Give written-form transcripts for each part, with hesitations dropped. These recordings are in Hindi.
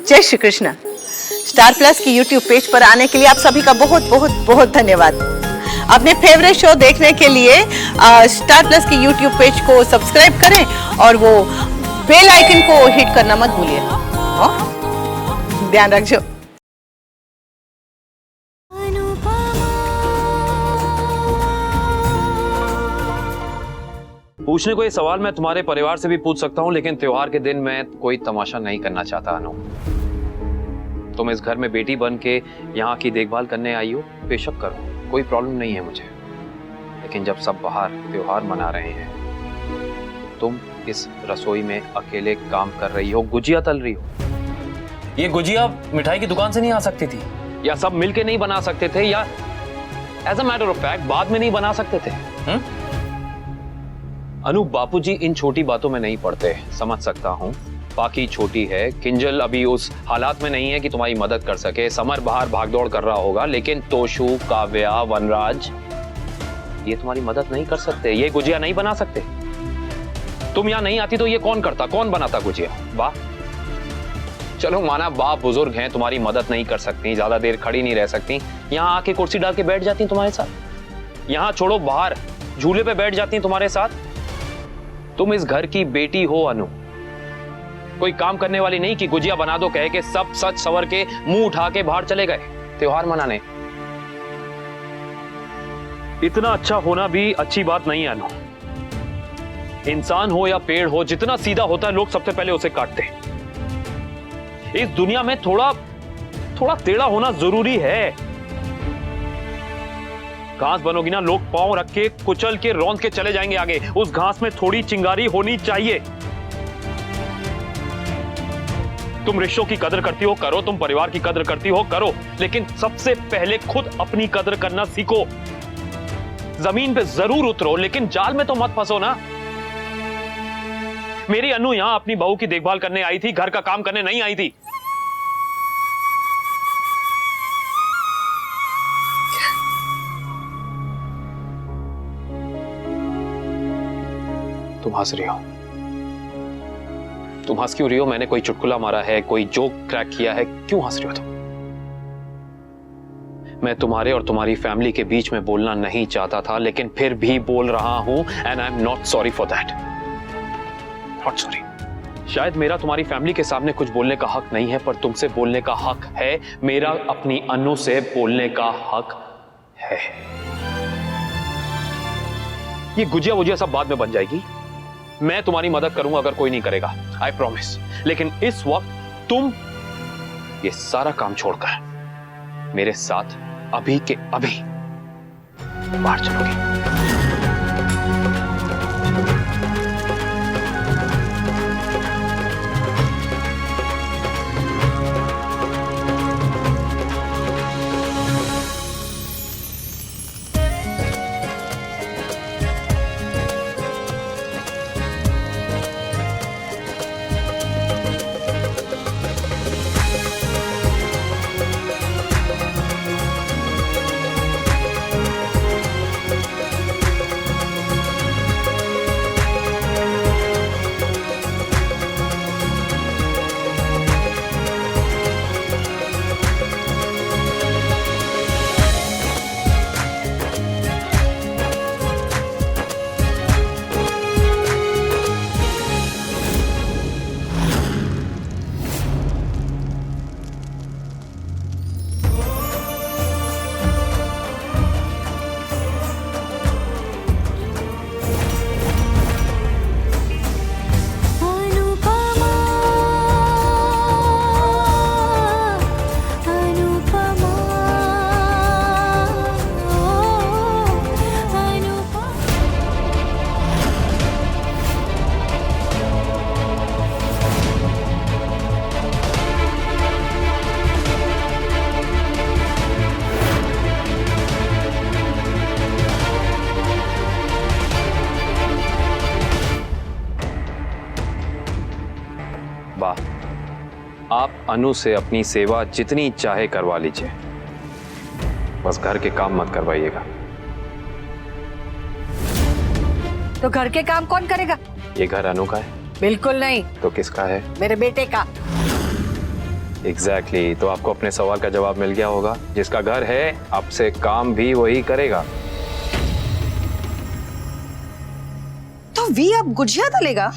जय श्री कृष्ण। स्टार प्लस की यूट्यूब पेज पर आने के लिए आप सभी का बहुत बहुत बहुत धन्यवाद। अपने फेवरेट शो देखने के लिए स्टार प्लस की यूट्यूब पेज को सब्सक्राइब करें और वो बेल आइकन को हिट करना मत भूलिए। ध्यान रखिए। पूछने को ये सवाल मैं तुम्हारे परिवार से भी पूछ सकता हूँ, लेकिन त्योहार के दिन मैं कोई तमाशा नहीं करना चाहता। अनु, तुम इस घर में बेटी बन के यहाँ की देखभाल करने आई हो, बेशक करो, कोई प्रॉब्लम नहीं है मुझे। लेकिन जब सब बाहर त्योहार मना रहे हैं, तुम इस रसोई में अकेले काम कर रही हो, गुजिया तल रही हो। ये गुजिया मिठाई की दुकान से नहीं आ सकती थी? या सब मिलके नहीं बना सकते थे, या as a matter of fact बाद में नहीं बना सकते थे? अनु, बापूजी इन छोटी बातों में नहीं पड़ते, समझ सकता हूँ। बाकी छोटी है, किंजल अभी उस हालात में नहीं है कि तुम्हारी मदद कर सके। समर बाहर भागदौड़ कर रहा होगा, लेकिन तोशु, काव्या, वनराज ये तुम्हारी मदद नहीं कर सकते, ये गुजिया नहीं बना सकते। तुम यहाँ नहीं आती तो ये कौन करता, कौन बनाता गुजिया? वाह, चलो माना बाप बुजुर्ग हैं, तुम्हारी मदद नहीं कर सकती, ज्यादा देर खड़ी नहीं रह सकती, यहाँ आके कुर्सी डाल के बैठ जाती तुम्हारे साथ। यहाँ छोड़ो, बाहर झूले पे बैठ जाती तुम्हारे साथ। तुम इस घर की बेटी हो अनु, कोई काम करने वाली नहीं कि गुजिया बना दो कह के सब सच सवर के मुंह उठा के बाहर चले गए त्योहार मनाने। इतना अच्छा होना भी अच्छी बात नहीं है अनु। इंसान हो या पेड़ हो, जितना सीधा होता है लोग सबसे पहले उसे काटते हैं। इस दुनिया में थोड़ा थोड़ा टेढ़ा होना जरूरी है। घास बनोगी ना, लोग पांव रख के कुचल के रौंद के चले जाएंगे आगे। उस घास में थोड़ी चिंगारी होनी चाहिए। तुम रिश्तों की कदर करती हो, करो। तुम परिवार की कदर करती हो, करो। लेकिन सबसे पहले खुद अपनी कदर करना सीखो। जमीन पे जरूर उतरो, लेकिन जाल में तो मत फंसो ना। मेरी अनु यहां अपनी बहू की देखभाल करने आई थी, घर का काम करने नहीं आई थी। तुम हंस रही हो, तुम हंस क्यों रही हो? मैंने कोई चुटकुला मारा है, कोई जोक क्रैक किया है? क्यों हंस रही हो तुम? मैं तुम्हारे और तुम्हारी फैमिली के बीच में बोलना नहीं चाहता था, लेकिन फिर भी बोल रहा हूं, and I am not sorry for that. Not sorry. शायद मेरा तुम्हारी फैमिली के सामने कुछ बोलने का हक नहीं है, पर तुमसे बोलने का हक है। मेरा अपनी अनु से बोलने का हक है। ये गुजिया वुजिया सब बाद में बन जाएगी, मैं तुम्हारी मदद करूंगा अगर कोई नहीं करेगा, आई प्रॉमिस। लेकिन इस वक्त तुम ये सारा काम छोड़कर मेरे साथ अभी के अभी बाहर चलोगी। आप अनु से अपनी सेवा जितनी चाहे करवा लीजिए, बस घर के काम मत करवाइएगा। तो घर के काम कौन करेगा? ये घर अनु का है? बिल्कुल नहीं। तो किसका है? मेरे बेटे का। एग्जैक्टली तो आपको अपने सवाल का जवाब मिल गया होगा। जिसका घर है आपसे काम भी वही करेगा। तो वी अब गुजिया तलेगा?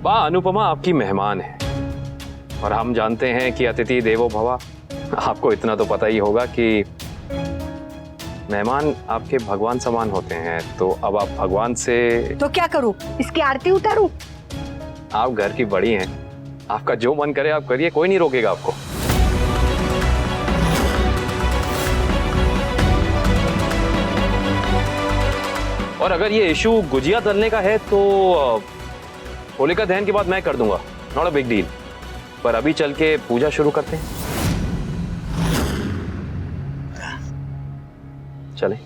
वाह, अनुपमा आपकी मेहमान है और हम जानते हैं कि अतिथि देवो भव। आपको इतना तो पता ही होगा कि मेहमान आपके भगवान समान होते हैं। तो अब आप भगवान से तो क्या करूं? इसकी आरती उतारूं? आप घर की बड़ी हैं, आपका जो मन करे आप करिए, कोई नहीं रोकेगा आपको। और अगर ये इशू गुजिया तलने का है तो होलिका दहन के बाद मैं कर दूंगा, नॉट अ बिग डील। पर अभी चल के पूजा शुरू करते हैं, चलें।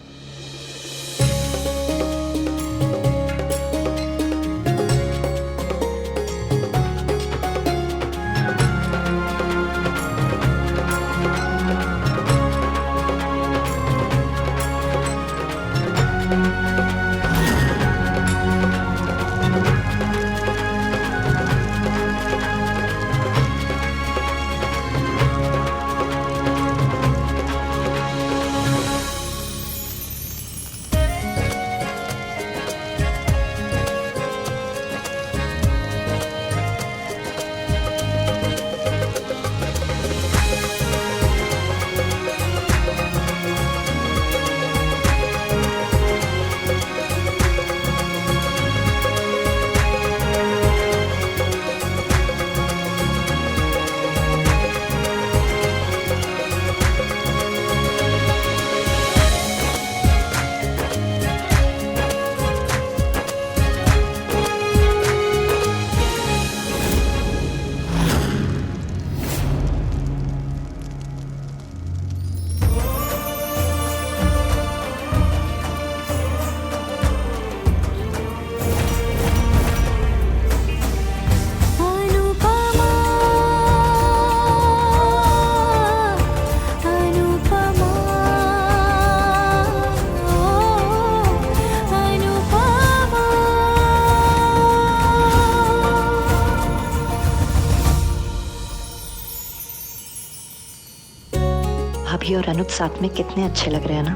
भाभी और अनुज साथ में कितने अच्छे लग रहे हैं ना।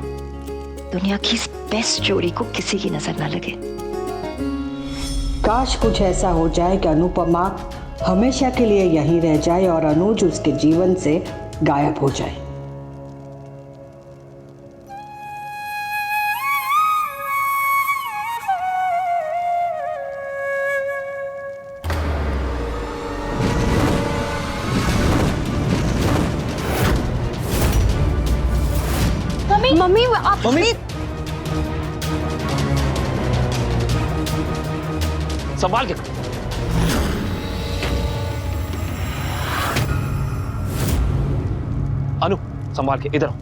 दुनिया की इस बेस्ट जोड़ी को किसी की नजर ना लगे। काश कुछ ऐसा हो जाए कि अनुपमा हमेशा के लिए यहीं रह जाए और अनुज उसके जीवन से गायब हो जाए। मम्मी आप संभाल के। अनु संभाल के, इधर आओ।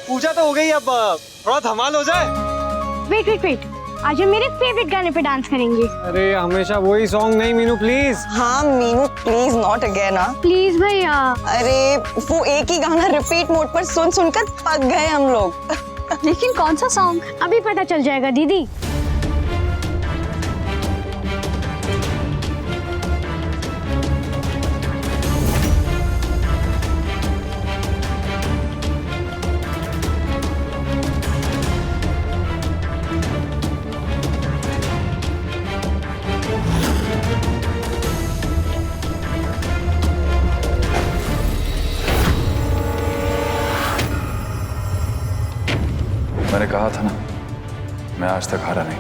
पूजा तो हो गई, अब थोड़ा धमाल हो जाए। वेट वेट वेट, आज हम मेरे फेवरेट गाने पे डांस करेंगे। अरे हमेशा वही सॉन्ग नहीं मीनू, प्लीज। हाँ Meenu please, not again. Please भैया। अरे वो एक ही गाना रिपीट मोड पर सुन सुनकर पक गए हम लोग। लेकिन कौन सा सॉन्ग? अभी पता चल जाएगा दीदी। मैंने कहा था ना, मैं आज तक हारा नहीं।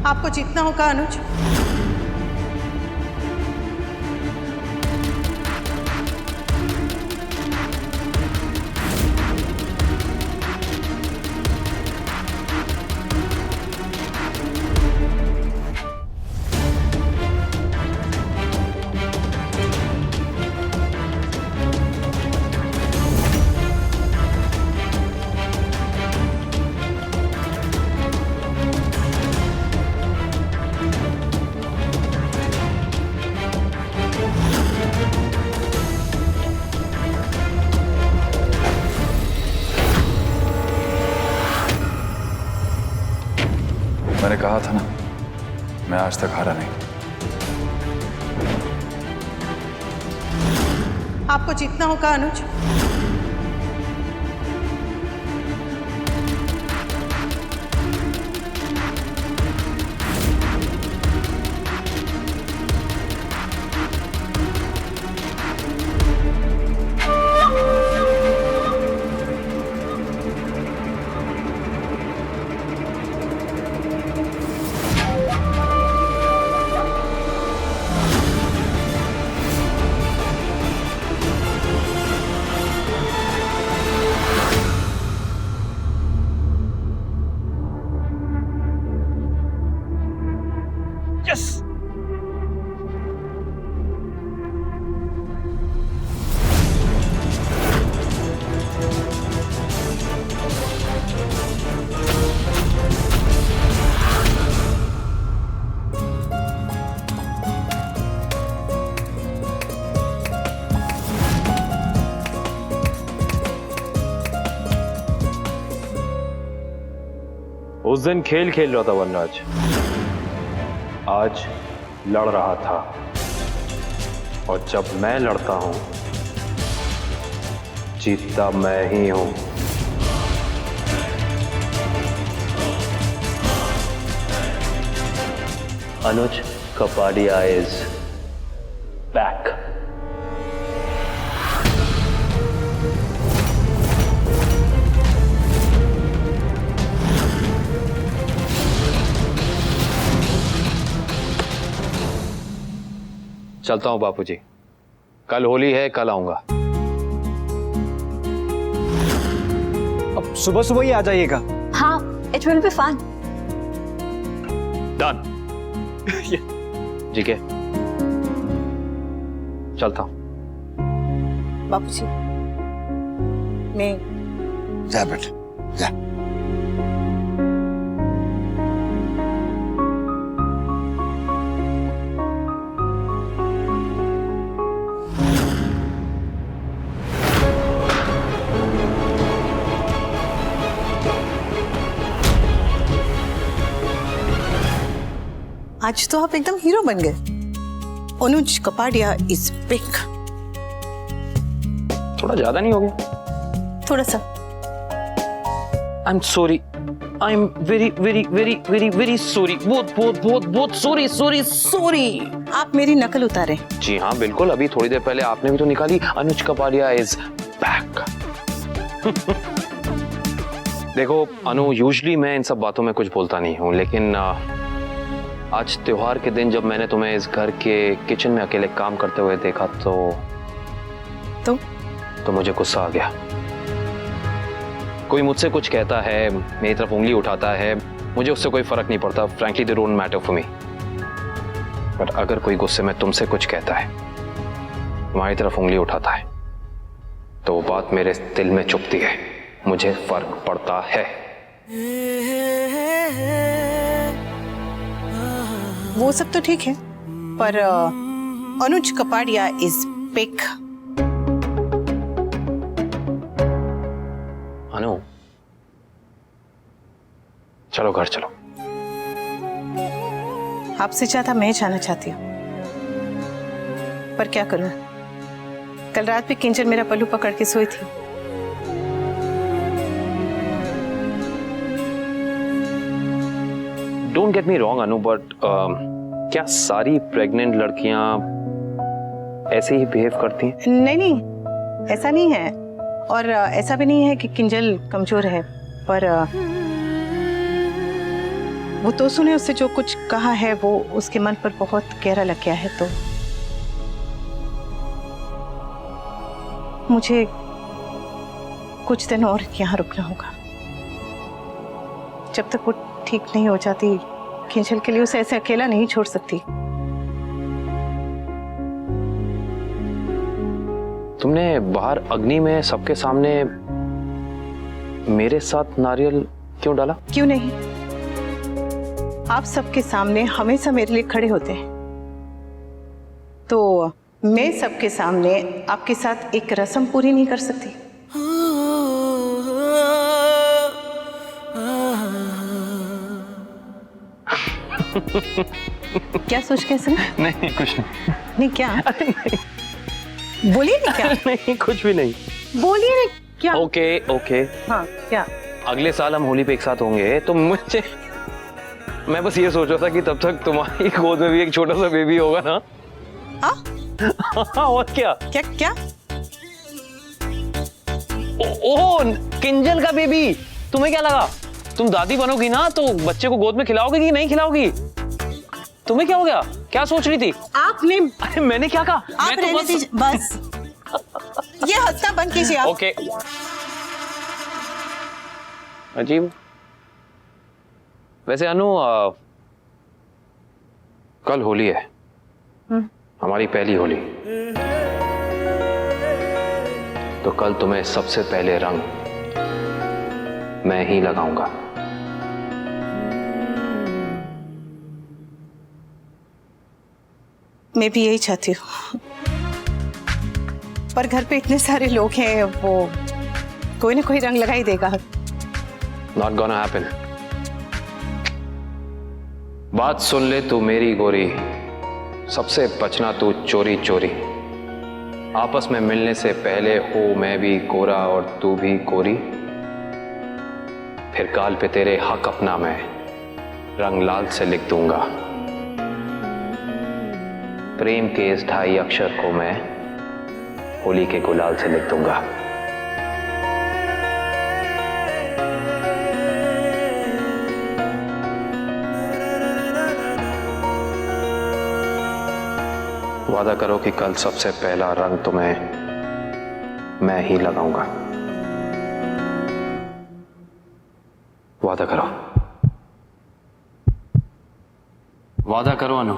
आपको जीतना होगा अनुज। मैंने कहा था ना, मैं आज तक हारा नहीं। आपको जीतना होगा अनुज। उस दिन खेल खेल रहा था वनराज, आज लड़ रहा था। और जब मैं लड़ता हूं, जीतता मैं ही हूं। अनुज कपाडिया इज बैक। चलता हूं बापूजी, कल होली है, कल आऊंगा। अब सुबह सुबह ही आ जाइएगा। हाँ, it will be fun. Done. ठीक है, चलता हूं। बापूजी, मैं जा बेटा जा। आज तो आप एकदम हीरो बन गए। अनुज कपाडिया इज बिग। थोड़ा ज्यादा नहीं हो गया? थोड़ा सा। I am sorry, I am very very very very very sorry, बहुत बहुत बहुत बहुत सॉरी सॉरी सॉरी। आप मेरी नकल उतारे। जी हाँ बिल्कुल, अभी थोड़ी देर पहले आपने भी तो निकाली, अनुज कपाडिया इज बैक। देखो अनु, यूजुअली मैं इन सब बातों में कुछ बोलता नहीं हूँ, लेकिन आज त्योहार के दिन जब मैंने तुम्हें इस घर के किचन में अकेले काम करते हुए देखा तो मुझे गुस्सा आ गया। कोई मुझसे कुछ कहता है, मेरी तरफ उंगली उठाता है, मुझे उससे कोई फर्क नहीं पड़ता। Frankly they don't matter for me. But अगर कोई गुस्से में तुमसे कुछ कहता है, तुम्हारी तरफ उंगली उठाता है, तो वो बात मेरे दिल में चुभती है, मुझे फर्क पड़ता है। वो सब तो ठीक है, पर अनुज कपाडिया इज बिग। अनु, चलो घर चलो। आपसे ज्यादा मैं जाना चाहती हूँ, पर क्या करूं? कल रात भी किंजल मेरा पल्लू पकड़ के सोई थी। Don't get me wrong Anu, but क्या सारी प्रेग्नेंट लड़कियां ऐसे ही बिहेव करती हैं? नहीं नहीं, ऐसा नहीं है। और ऐसा भी नहीं है कि किंजल कमजोर है, पर वो तो सुने, उससे जो कुछ कहा है वो उसके मन पर बहुत गहरा लग गया है। तो मुझे कुछ दिन और यहाँ रुकना होगा। जब तक वो ठीक नहीं हो जाती, किंजल के लिए उसे ऐसे अकेला नहीं छोड़ सकती। तुमने बाहर अग्नि में सबके सामने मेरे साथ नारियल क्यों डाला? क्यों नहीं, आप सबके सामने हमेशा मेरे लिए खड़े होते हैं, तो मैं सबके सामने आपके साथ एक रस्म पूरी नहीं कर सकती? क्या सोच के सुना? नहीं कुछ नहीं। नहीं क्या? बोलिए नहीं क्या? नहीं कुछ भी नहीं। बोलिए नहीं क्या? Okay okay. हाँ क्या? अगले साल हम होली पे एक साथ होंगे तो मुझे, मैं बस ये सोच रहा था कि तब तक तुम्हारी गोद में भी एक छोटा सा बेबी होगा ना। हाँ और क्या? क्या क्या? ओह किंजल का बेबी, तुम्हें क्या लगा तुम दादी बनोगी ना तो बच्चे को गोद में खिलाओगी कि नहीं खिलाओगी? तुम्हें क्या हो गया? क्या सोच रही थी? आपने, अरे मैंने क्या कहा? आप मैं तो रहने दीजिए बस। ये हंसना बंद कीजिए आप। ओके। अजीब। वैसे अनु, कल होली है, हमारी पहली होली। तो कल तुम्हें सबसे पहले रंग मैं ही लगाऊंगा। मैं भी यही चाहती हूँ, पर घर पे इतने सारे लोग हैं, वो कोई ना कोई रंग लगा ही देगा। Not gonna happen. बात सुन ले तू मेरी गोरी, सबसे बचना तू चोरी चोरी। आपस में मिलने से पहले हो मैं भी गोरा और तू भी गोरी। फिर गाल पे तेरे हक अपना मैं रंग लाल से लिख दूंगा। प्रेम के इस 2.5 अक्षर को मैं होली के गुलाल से लिख दूंगा। वादा करो कि कल सबसे पहला रंग तुम्हें मैं ही लगाऊंगा। वादा करो, वादा करो अनु।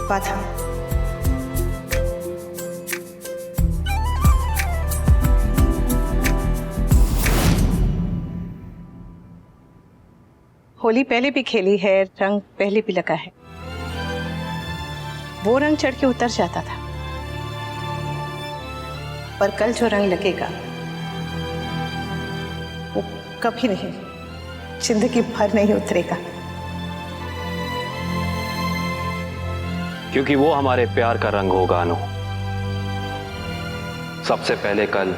वादा। होली पहले भी खेली है, रंग पहले भी लगा है। वो रंग चढ़ के उतर जाता था, पर कल जो रंग लगेगा वो कभी नहीं, जिंदगी भर नहीं उतरेगा। क्योंकि वो हमारे प्यार का रंग होगा अनु। सबसे पहले कल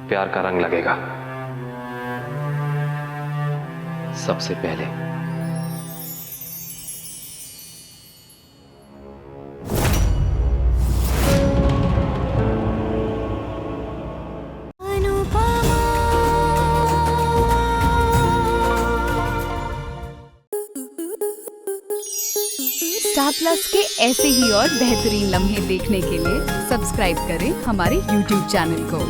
प्यार का रंग लगेगा, सबसे पहले। स्टार प्लस के ऐसे ही और बेहतरीन लम्हे देखने के लिए सब्सक्राइब करें हमारे YouTube चैनल को।